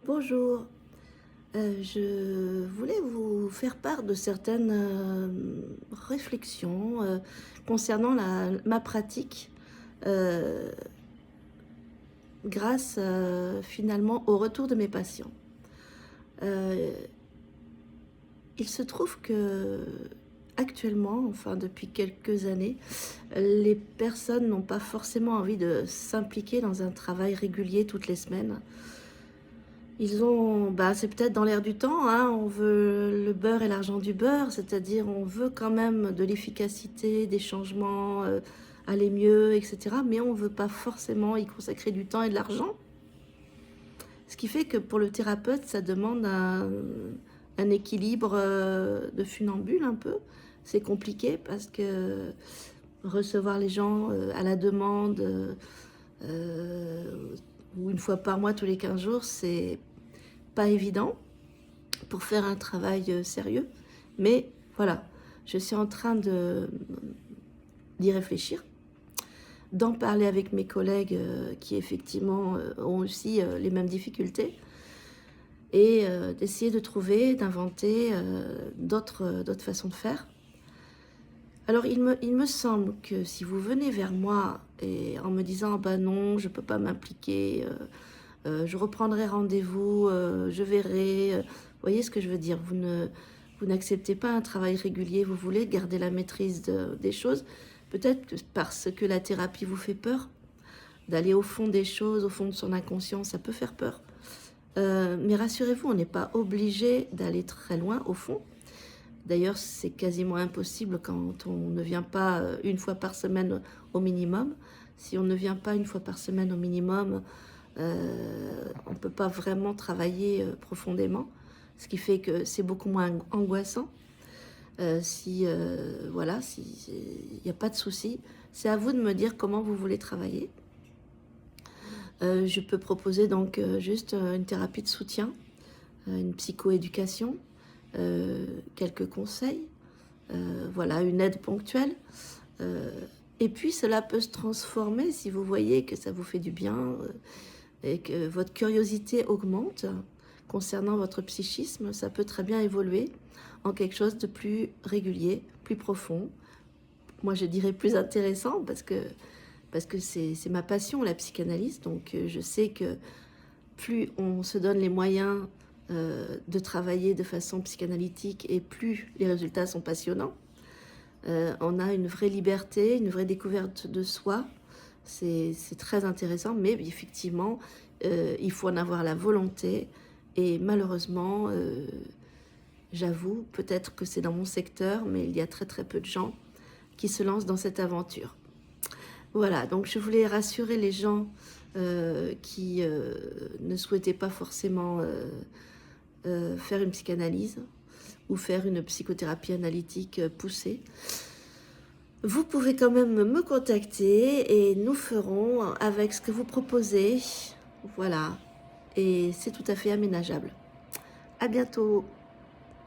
Bonjour, je voulais vous faire part de certaines réflexions concernant ma pratique euh, grâce finalement au retour de mes patients. Euh, il se trouve que actuellement, enfin depuis quelques années, les personnes n'ont pas forcément envie de s'impliquer dans un travail régulier toutes les semaines. Ils ont, bah, c'est peut-être dans l'air du temps, hein, on veut le beurre et l'argent du beurre, c'est-à-dire on veut quand même de l'efficacité, des changements, aller mieux, etc. Mais on ne veut pas forcément y consacrer du temps et de l'argent. Ce qui fait que pour le thérapeute, ça demande un équilibre de funambule un peu. C'est compliqué parce que recevoir les gens à la demande ou une fois par mois tous les 15 jours, c'est pas évident pour faire un travail sérieux, mais voilà, je suis en train d'y réfléchir, d'en parler avec mes collègues qui effectivement ont aussi les mêmes difficultés et d'essayer de trouver, d'inventer d'autres façons de faire. Alors il me semble que si vous venez vers moi et en me disant bah non, je ne peux pas m'impliquer, je reprendrai rendez-vous, je verrai. Vous voyez ce que je veux dire? Vous n'acceptez pas un travail régulier, vous voulez garder la maîtrise des choses. Peut-être que parce que la thérapie vous fait peur, d'aller au fond des choses, au fond de son inconscient, ça peut faire peur. Mais rassurez-vous, on n'est pas obligé d'aller très loin au fond. D'ailleurs, c'est quasiment impossible quand on ne vient pas une fois par semaine au minimum. Si on ne vient pas une fois par semaine au minimum, on ne peut pas vraiment travailler profondément, ce qui fait que c'est beaucoup moins angoissant. Si voilà, il n'y a pas de souci, c'est à vous de me dire comment vous voulez travailler. Je peux proposer donc juste une thérapie de soutien, une psychoéducation, quelques conseils, voilà, une aide ponctuelle. Euh, et puis cela peut se transformer si vous voyez que ça vous fait du bien et que votre curiosité augmente concernant votre psychisme, ça peut très bien évoluer en quelque chose de plus régulier, plus profond. Moi, je dirais plus intéressant parce que c'est ma passion, la psychanalyse. Donc, je sais que plus on se donne les moyens de travailler de façon psychanalytique et plus les résultats sont passionnants. On a une vraie liberté, une vraie découverte de soi. C'est très intéressant, mais effectivement, il faut en avoir la volonté. Et malheureusement, j'avoue, peut-être que c'est dans mon secteur, mais il y a très très peu de gens qui se lancent dans cette aventure. Voilà, donc je voulais rassurer les gens qui ne souhaitaient pas forcément faire une psychanalyse ou faire une psychothérapie analytique poussée. Vous pouvez quand même me contacter et nous ferons avec ce que vous proposez. Voilà, et c'est tout à fait aménageable. À bientôt.